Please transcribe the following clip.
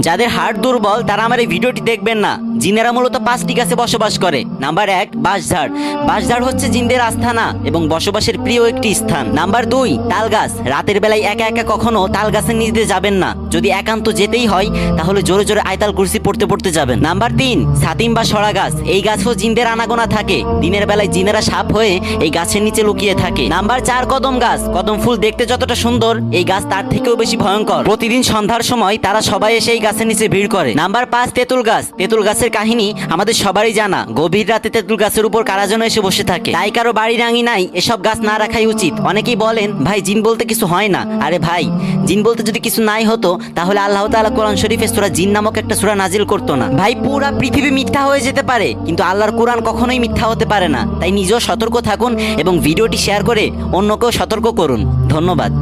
যাদের হার্ট দুর্বল তারা আমার এই ভিডিওটি দেখবেন না। জিনেরা মূলত 5টি গাছে বসবাস করে। নাম্বার 1 বাঁশঝাড়। বাঁশঝাড় হচ্ছে জিনদের আস্থানা এবং বসবাসের প্রিয় একটি স্থান। নাম্বার 2 তাল গাছ। রাতের বেলায় একা একা কখনো তাল গাছের নিচে যাবেন না। যদি একান্ত যেতেই হয় তাহলে জোরে জোরে আয়তাল কুরসি পড়তে পড়তে যাবেন। নাম্বার 3 ছাতিম বা সরা গাছ। এই গাছেও জিনদের আনাগোনা থাকে। দিনের বেলায় জিনেরা সাপ হয়ে এই গাছের নিচে লুকিয়ে থাকে। নাম্বার 4 কদম গাছ। কদম ফুল দেখতে যতটা সুন্দর এই গাছ তার থেকেও বেশি ভয়ঙ্কর। প্রতিদিন সন্ধ্যার সময় তারা সবাই এসে এই গাছের নিচে ভিড় করে। নাম্বার 5 তেঁতুল গাছ। তেঁতুল গাছের কাহিনী আমাদের সবারই জানা। গভীর রাতে তেঁতুল গাছের উপর কারা যেন এসে বসে থাকে। তাই কারো বাড়ি রাঙি নাই এসব গাছ না রাখাই উচিত। অনেকেই বলেন ভাই জিন বলতে কিছু হয় না। আরে ভাই, জিন বলতে যদি কিছু নাই হতো তাহলে আল্লাহ তাআলা কোরআন শরীফে সূরা জিন নামক একটা সূরা নাজিল করতো না। ভাই পুরা পৃথিবী মিথ্যা হয়ে যেতে পারে কিন্তু আল্লাহর কোরআন কখনোই মিথ্যা হতে পারে না। তাই নিজেও সতর্ক থাকুন এবং ভিডিওটি শেয়ার করে অন্যকেও সতর্ক করুন। ধন্যবাদ।